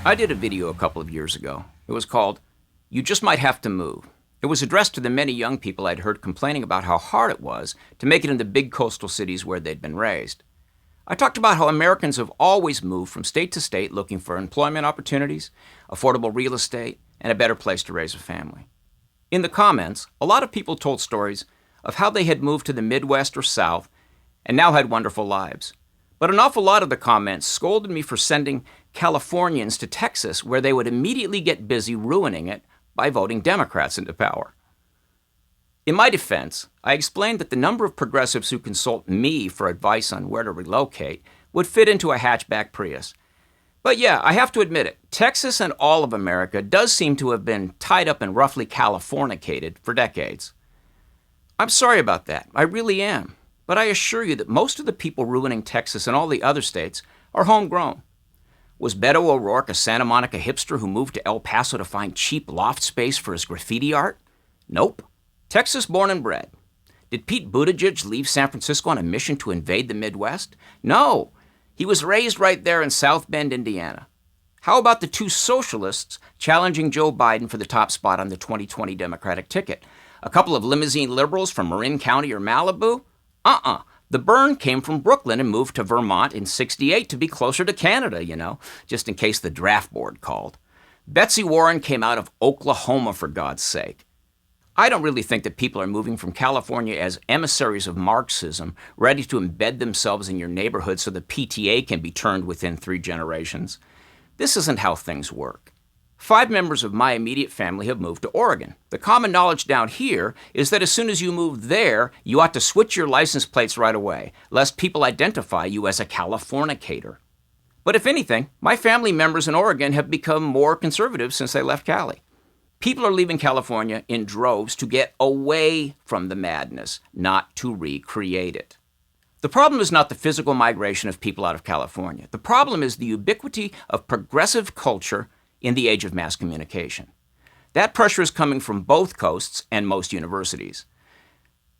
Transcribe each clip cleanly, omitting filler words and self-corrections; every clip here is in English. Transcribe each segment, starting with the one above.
I did a video a couple of years ago. It was called, You Just Might Have to Move. It was addressed to the many young people I'd heard complaining about how hard it was to make it in the big coastal cities where they'd been raised. I talked about how Americans have always moved from state to state looking for employment opportunities, affordable real estate, and a better place to raise a family. In the comments, a lot of people told stories of how they had moved to the Midwest or South and now had wonderful lives. But an awful lot of the comments scolded me for sending Californians to Texas, where they would immediately get busy ruining it by voting Democrats into power. In my defense, I explained that the number of progressives who consult me for advice on where to relocate would fit into a hatchback Prius. But yeah, I have to admit it, Texas and all of America does seem to have been tied up and roughly Californicated for decades. I'm sorry about that, I really am. But I assure you that most of the people ruining Texas and all the other states are homegrown. Was Beto O'Rourke a Santa Monica hipster who moved to El Paso to find cheap loft space for his graffiti art? Nope. Texas born and bred. Did Pete Buttigieg leave San Francisco on a mission to invade the Midwest? No. He was raised right there in South Bend, Indiana. How about the two socialists challenging Joe Biden for the top spot on the 2020 Democratic ticket? A couple of limousine liberals from Marin County or Malibu? The burn came from Brooklyn and moved to Vermont in '68 to be closer to Canada, just in case the draft board called. Betsy Warren came out of Oklahoma, for God's sake. I don't really think that people are moving from California as emissaries of Marxism, ready to embed themselves in your neighborhood so the PTA can be turned within 3 generations. This isn't how things work. 5 members of my immediate family have moved to Oregon. The common knowledge down here is that as soon as you move there, you ought to switch your license plates right away, lest people identify you as a Californicator. But if anything, my family members in Oregon have become more conservative since they left Cali. People are leaving California in droves to get away from the madness, not to recreate it. The problem is not the physical migration of people out of California. The problem is the ubiquity of progressive culture in the age of mass communication. That pressure is coming from both coasts and most universities.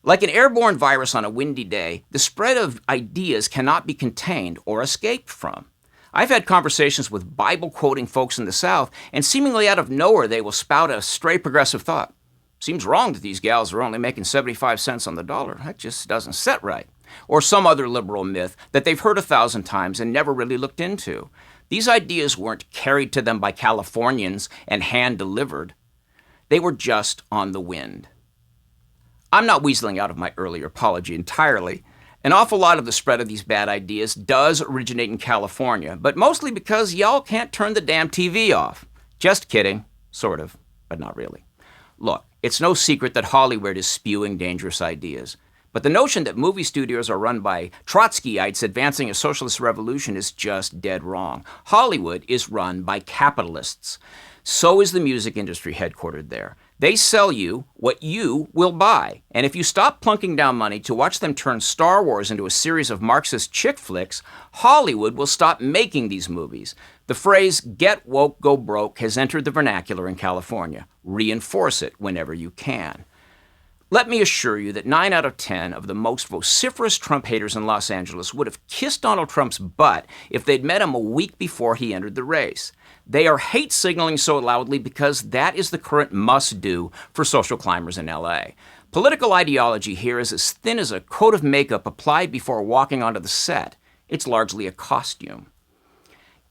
Like an airborne virus on a windy day, the spread of ideas cannot be contained or escaped from. I've had conversations with Bible-quoting folks in the South, and seemingly out of nowhere they will spout a stray progressive thought. Seems wrong that these gals are only making 75 cents on the dollar. That just doesn't set right. Or some other liberal myth that they've heard 1,000 times and never really looked into. These ideas weren't carried to them by Californians and hand-delivered. They were just on the wind. I'm not weaseling out of my earlier apology entirely. An awful lot of the spread of these bad ideas does originate in California, but mostly because y'all can't turn the damn TV off. Just kidding. Sort of, but not really. Look, it's no secret that Hollywood is spewing dangerous ideas. But the notion that movie studios are run by Trotskyites advancing a socialist revolution is just dead wrong. Hollywood is run by capitalists. So is the music industry headquartered there. They sell you what you will buy. And if you stop plunking down money to watch them turn Star Wars into a series of Marxist chick flicks, Hollywood will stop making these movies. The phrase, get woke, go broke, has entered the vernacular in California. Reinforce it whenever you can. Let me assure you that 9 out of 10 of the most vociferous Trump haters in Los Angeles would have kissed Donald Trump's butt if they'd met him a week before he entered the race. They are hate signaling so loudly because that is the current must-do for social climbers in LA. Political ideology here is as thin as a coat of makeup applied before walking onto the set. It's largely a costume.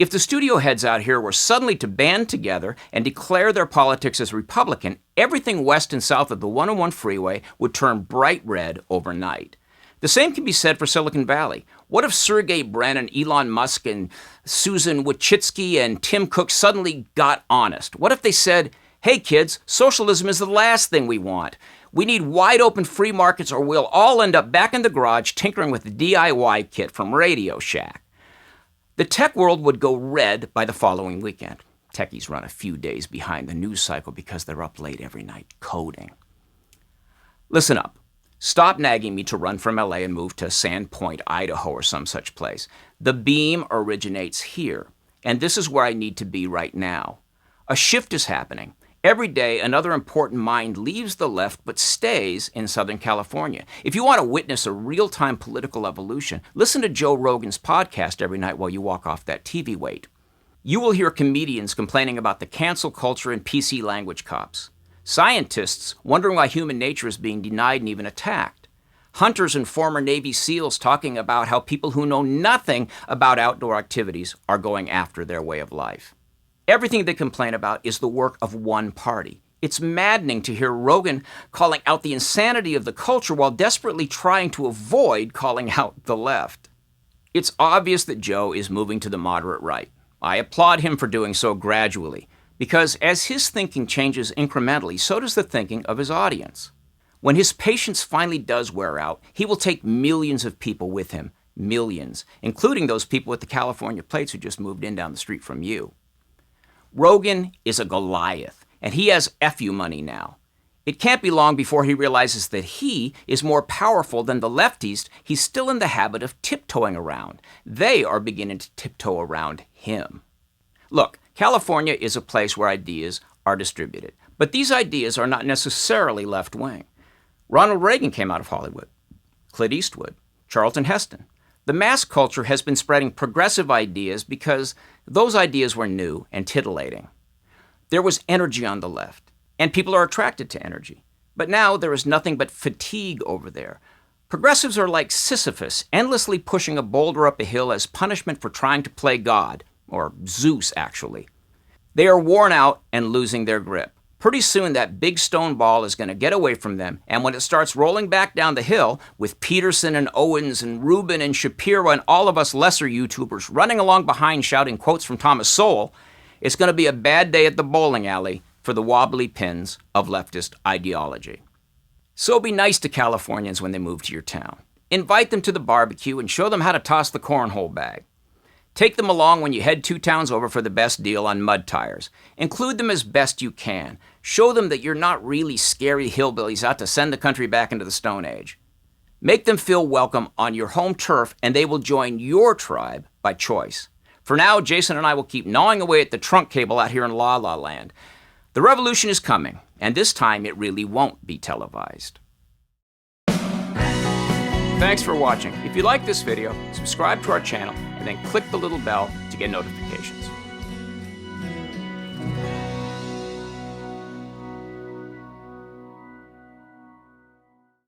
If the studio heads out here were suddenly to band together and declare their politics as Republican, everything west and south of the 101 freeway would turn bright red overnight. The same can be said for Silicon Valley. What if Sergey Brin and Elon Musk and Susan Wojcicki and Tim Cook suddenly got honest? What if they said, hey kids, socialism is the last thing we want. We need wide open free markets or we'll all end up back in the garage tinkering with the DIY kit from Radio Shack. The tech world would go red by the following weekend. Techies run a few days behind the news cycle because they're up late every night coding. Listen up. Stop nagging me to run from LA and move to Sandpoint, Idaho, or some such place. The beam originates here, and this is where I need to be right now. A shift is happening. Every day, another important mind leaves the left but stays in Southern California. If you want to witness a real-time political evolution, listen to Joe Rogan's podcast every night while you walk off that TV wait. You will hear comedians complaining about the cancel culture and PC language cops. Scientists wondering why human nature is being denied and even attacked. Hunters and former Navy SEALs talking about how people who know nothing about outdoor activities are going after their way of life. Everything they complain about is the work of one party. It's maddening to hear Rogan calling out the insanity of the culture while desperately trying to avoid calling out the left. It's obvious that Joe is moving to the moderate right. I applaud him for doing so gradually, because as his thinking changes incrementally, so does the thinking of his audience. When his patience finally does wear out, he will take millions of people with him, millions, including those people with the California plates who just moved in down the street from you. Rogan is a Goliath, and he has FU money now. It can't be long before he realizes that he is more powerful than the lefties he's still in the habit of tiptoeing around. They are beginning to tiptoe around him. Look, California is a place where ideas are distributed, but these ideas are not necessarily left-wing. Ronald Reagan came out of Hollywood, Clint Eastwood, Charlton Heston. The mass culture has been spreading progressive ideas because those ideas were new and titillating. There was energy on the left, and people are attracted to energy. But now there is nothing but fatigue over there. Progressives are like Sisyphus, endlessly pushing a boulder up a hill as punishment for trying to play God, or Zeus, actually. They are worn out and losing their grip. Pretty soon that big stone ball is going to get away from them, and when it starts rolling back down the hill, with Peterson and Owens and Rubin and Shapiro and all of us lesser YouTubers running along behind shouting quotes from Thomas Sowell, it's going to be a bad day at the bowling alley for the wobbly pins of leftist ideology. So be nice to Californians when they move to your town. Invite them to the barbecue and show them how to toss the cornhole bag. Take them along when you head 2 towns over for the best deal on mud tires. Include them as best you can. Show them that you're not really scary hillbillies out to send the country back into the Stone Age. Make them feel welcome on your home turf, and they will join your tribe by choice. For now, Jason and I will keep gnawing away at the trunk cable out here in La La Land. The revolution is coming, and this time it really won't be televised. Thanks for watching. If you like this video, subscribe to our channel and then click the little bell to get notifications.